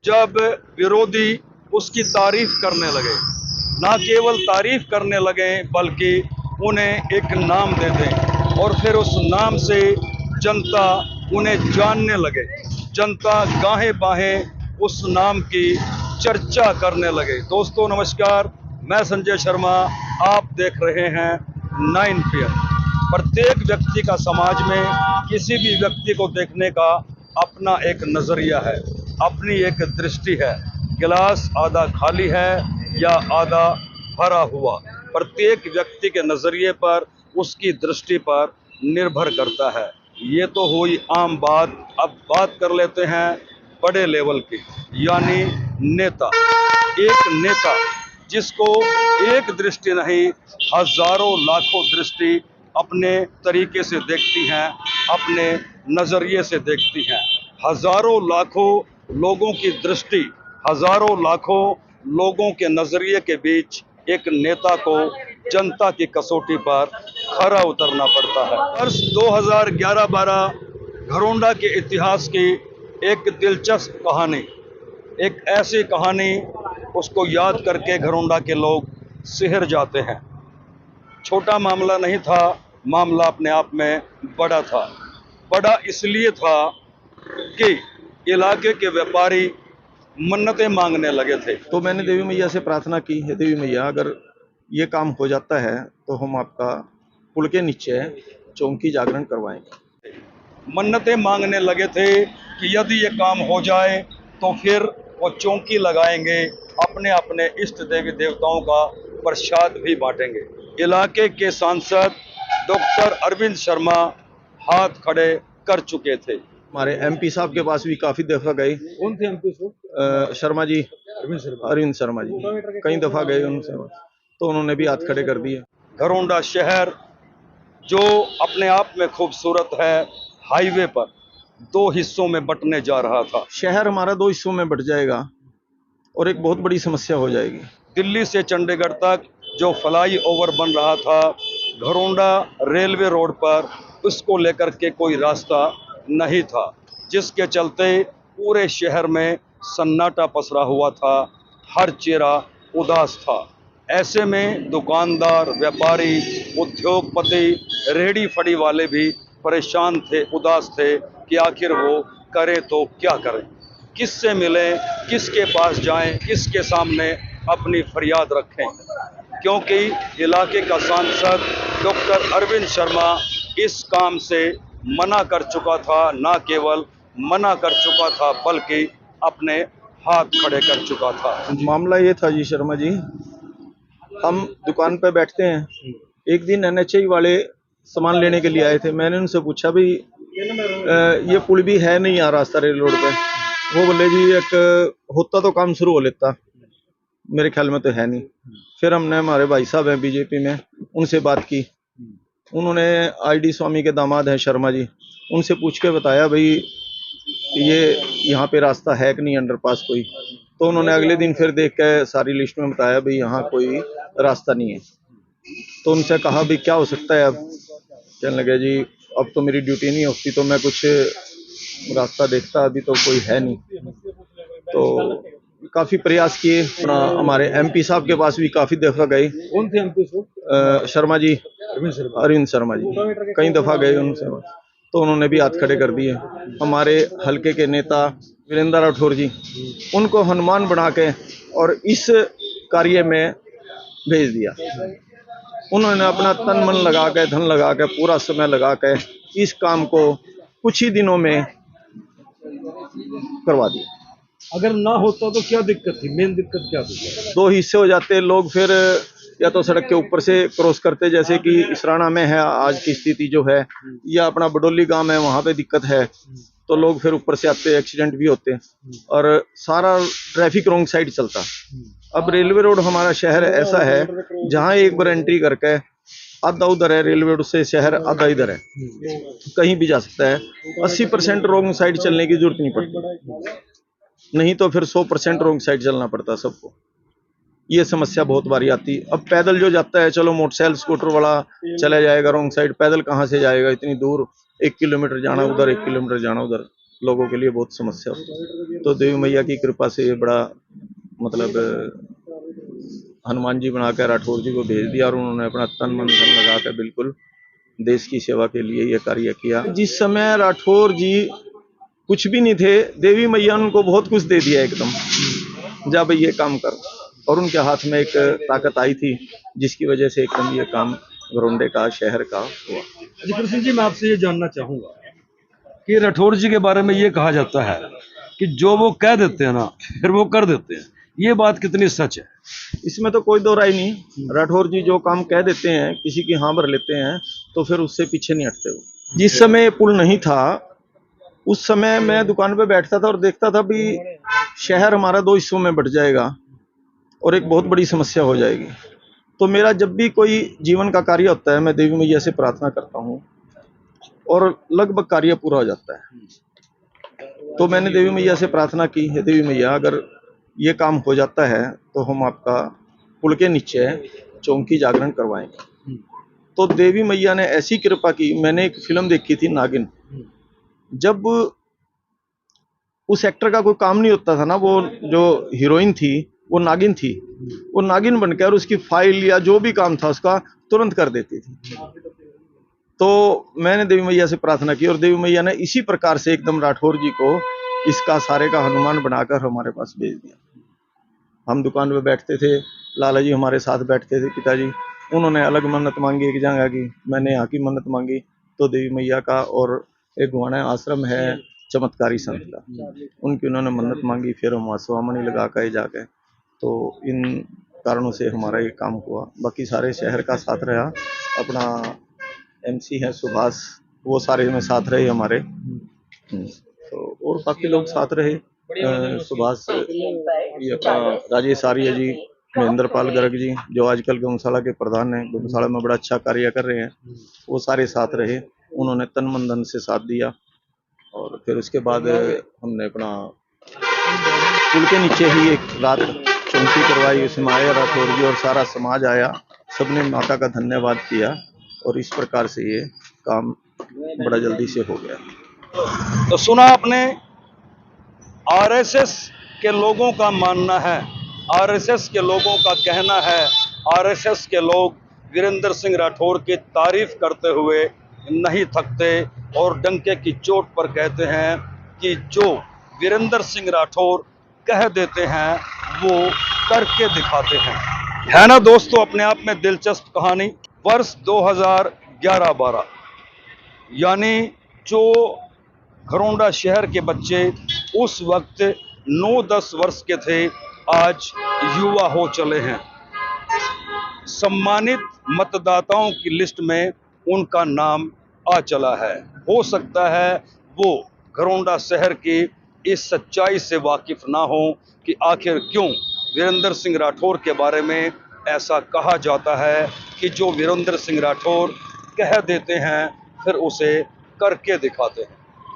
जब विरोधी उसकी तारीफ करने लगे, ना केवल तारीफ करने लगे बल्कि उन्हें एक नाम दे दें और फिर उस नाम से जनता उन्हें जानने लगे, जनता गाहे बाहें उस नाम की चर्चा करने लगे। दोस्तों नमस्कार, मैं संजय शर्मा, आप देख रहे हैं 9PM। प्रत्येक व्यक्ति का समाज में किसी भी व्यक्ति को देखने का अपना एक नजरिया है, अपनी एक दृष्टि है। गिलास आधा खाली है या आधा भरा हुआ, प्रत्येक व्यक्ति के नजरिए पर, उसकी दृष्टि पर निर्भर करता है। ये तो हुई आम बात। अब बात कर लेते हैं बड़े लेवल की, यानी नेता। एक नेता जिसको एक दृष्टि नहीं, हजारों लाखों दृष्टि अपने तरीके से देखती हैं, अपने नजरिए से देखती हैं। हजारों लाखों लोगों की दृष्टि, हजारों लाखों लोगों के नजरिए के बीच एक नेता को जनता की कसौटी पर खरा उतरना पड़ता है। वर्ष 2011-12 घरोंडा के इतिहास की एक दिलचस्प कहानी, एक ऐसी कहानी उसको याद करके घरोंडा के लोग सिहर जाते हैं। छोटा मामला नहीं था, मामला अपने आप में बड़ा था। बड़ा इसलिए था कि इलाके के व्यापारी मन्नतें मांगने लगे थे। तो मैंने देवी मैया से प्रार्थना की, हे देवी मैया, अगर ये काम हो जाता है तो हम आपका पुल के नीचे चौकी जागरण करवाएंगे। मन्नतें मांगने लगे थे कि यदि ये काम हो जाए तो फिर वो चौकी लगाएंगे, अपने अपने इष्ट देवी देवताओं का प्रसाद भी बांटेंगे। इलाके के सांसद डॉक्टर अरविंद शर्मा हाथ खड़े कर चुके थे। हमारे एमपी साहब के पास भी काफी दफा गए। कौन थे एमपी शर्मा जी, अरविंद शर्मा जी कई दफा गए उनसे, तो उन्होंने भी हाथ खड़े कर दिए। घरोंडा शहर जो अपने आप में खूबसूरत है, हाईवे पर 2 हिस्सों में बंटने जा रहा था। शहर हमारा 2 हिस्सों में बट जाएगा और एक बहुत बड़ी समस्या हो जाएगी। दिल्ली से चंडीगढ़ तक जो फ्लाई ओवर बन रहा था घरोंडा रेलवे रोड पर, उसको लेकर के कोई रास्ता नहीं था, जिसके चलते पूरे शहर में सन्नाटा पसरा हुआ था, हर चेहरा उदास था। ऐसे में दुकानदार, व्यापारी, उद्योगपति, रेहड़ी फड़ी वाले भी परेशान थे, उदास थे कि आखिर वो करें तो क्या करें, किससे मिलें, किसके पास जाएं, किसके सामने अपनी फरियाद रखें, क्योंकि इलाके का सांसद डॉक्टर अरविंद शर्मा इस काम से मना कर चुका था। ना केवल मना कर चुका था बल्कि अपने हाथ खड़े कर चुका था। मामला ये था जी शर्मा जी, हम दुकान पे बैठते हैं, एक दिन एनएचआई वाले सामान लेने के लिए आए थे। मैंने उनसे पूछा भी ये पुल भी है नहीं यहाँ रास्ता रेल रोड पे। वो बोले जी एक होता तो काम शुरू हो लेता, मेरे ख्याल में तो है नहीं। फिर हमने, हमारे भाई साहब हैं बीजेपी में, उनसे बात की। उन्होंने आईडी स्वामी के दामाद हैं शर्मा जी, उनसे पूछ के बताया भाई ये यहाँ पे रास्ता है कि नहीं, अंडरपास कोई। तो उन्होंने अगले दिन फिर देख के सारी लिस्ट में बताया भाई यहाँ कोई रास्ता नहीं है। तो उनसे कहा भाई क्या हो सकता है अब? कहने लगे जी अब तो मेरी ड्यूटी नहीं होती तो मैं कुछ रास्ता देखता, अभी तो कोई है नहीं। तो काफी प्रयास किए, हमारे एमपी साहब के पास भी काफी दफा गए। कौन थे एमपी शर्मा जी, अरविंद शर्मा जी कई दफा गए उनसे, तो उन्होंने भी हाथ खड़े कर दिए। हमारे हल्के के नेता वीरेंद्र राठौर जी, उनको हनुमान बना के और इस कार्य में भेज दिया। उन्होंने अपना तन मन लगा के, धन लगा के, पूरा समय लगा के इस काम को कुछ ही दिनों में करवा दिया। अगर ना होता तो क्या दिक्कत थी? मेन दिक्कत क्या थी? 2 हिस्से हो जाते, लोग फिर या तो सड़क के ऊपर से क्रॉस करते, जैसे कि इसराना में है आज की स्थिति जो है, या अपना बडोली गांव है वहां पे दिक्कत है, तो लोग फिर ऊपर से आते, एक्सीडेंट भी होते और सारा ट्रैफिक रॉन्ग साइड चलता। अब रेलवे रोड हमारा शहर ऐसा है जहां एक बार एंट्री करके आधा उधर है रेलवे रोड से, शहर आधा इधर है, कहीं भी जा सकता है। 80% रॉन्ग साइड चलने की जरूरत नहीं पड़ती, नहीं तो फिर 100% रॉन्ग साइड चलना पड़ता सबको। ये समस्या बहुत बारी आती। अब पैदल जो जाता है, चलो मोटरसाइकिल स्कूटर वाला चला जाएगा रॉन्ग साइड, पैदल कहाँ से जाएगा इतनी दूर, 1 किलोमीटर जाना उधर, 1 किलोमीटर जाना उधर, लोगों के लिए बहुत समस्या होती। तो देवी मैया की कृपा से ये बड़ा मतलब हनुमान जी बनाकर राठौर जी को भेज दिया और उन्होंने अपना तन मन धन लगाकर बिल्कुल देश की सेवा के लिए ये कार्य किया। जिस समय राठौर जी कुछ भी नहीं थे, देवी मैया ने उनको बहुत कुछ दे दिया एकदम, जा भाई ये काम कर, और उनके हाथ में एक ताकत आई थी जिसकी वजह से एकदम ये काम घरोंडे का शहर का हुआ। जी कृष्ण जी, मैं आपसे ये जानना चाहूंगा कि राठौर जी के बारे में ये कहा जाता है कि जो वो कह देते हैं ना फिर वो कर देते हैं, ये बात कितनी सच है? इसमें तो कोई दो राय नहीं। राठौर जी जो काम कह देते हैं, किसी की हाँ भर लेते हैं, तो फिर उससे पीछे नहीं हटते वो। जिस समय पुल नहीं था उस समय मैं दुकान पे बैठता था और देखता था भी शहर हमारा दो हिस्सों में बट जाएगा और एक बहुत बड़ी समस्या हो जाएगी। तो मेरा जब भी कोई जीवन का कार्य होता है मैं देवी मैया से प्रार्थना करता हूँ और लगभग कार्य पूरा हो जाता है। तो मैंने देवी मैया से प्रार्थना की है, देवी मैया अगर ये काम हो जाता है तो हम आपका पुल के नीचे चौकी जागरण करवाएंगे। तो देवी मैया ने ऐसी कृपा की। मैंने एक फिल्म देखी थी नागिन, जब उस एक्टर का कोई काम नहीं होता था ना, वो जो हीरोइन थी वो नागिन थी, वो नागिन बनकर उसकी फाइल या जो भी काम था उसका तुरंत कर देती थी। तो मैंने देवी मैया से प्रार्थना की और देवी मैया ने इसी प्रकार से एकदम राठौर जी को इसका सारे का हनुमान बनाकर हमारे पास भेज दिया। हम दुकान पे बैठते थे, लाला जी हमारे साथ बैठते थे, पिताजी, उन्होंने अलग मन्नत मांगी एक जगह की, मैंने यहाँ की मन्नत मांगी। तो देवी मैया का और एक गुहाना आश्रम है चमत्कारी संत का, उनकी उन्होंने मन्नत मांगी, फिर हम वहाँ स्वामनी लगा कर जाके, तो इन कारणों से हमारा ये काम हुआ। बाकी सारे शहर का साथ रहा, अपना MC है सुभाष, वो सारे में साथ रहे हमारे। तो और बाकी लोग साथ रहे, सुभाष, ये अपना राजेश आर्य जी, महेंद्र पाल गर्ग जी जो आजकल गौशाला के प्रधान हैं, गौशाला में बड़ा अच्छा कार्य कर रहे हैं, वो सारे साथ रहे, उन्होंने तन मन धन से साथ दिया। और फिर उसके बाद हमने अपना पुल के नीचे ही एक रात चौकी करवाई, उसमें आया राठौर जी और सारा समाज आया, सबने माता का धन्यवाद किया और इस प्रकार से ये काम बड़ा जल्दी से हो गया। तो सुना आपने, RSS के लोगों का मानना है, RSS के लोगों का कहना है, RSS के लोग वीरेंद्र सिंह राठौर की तारीफ करते हुए नहीं थकते और डंके की चोट पर कहते हैं कि जो वीरेंद्र सिंह राठौर कह देते हैं वो करके दिखाते हैं। है ना दोस्तों, अपने आप में दिलचस्प कहानी। वर्ष 2011-12 यानी जो घरोंडा शहर के बच्चे उस वक्त 9-10 वर्ष के थे, आज युवा हो चले हैं। सम्मानित मतदाताओं की लिस्ट में उनका नाम आ चला है। हो सकता है वो घरोंडा शहर की इस सच्चाई से वाकिफ ना हो कि आखिर क्यों वीरेंद्र सिंह राठौर के बारे में ऐसा कहा जाता है कि जो वीरेंद्र सिंह राठौर कह देते हैं फिर उसे करके दिखाते हैं।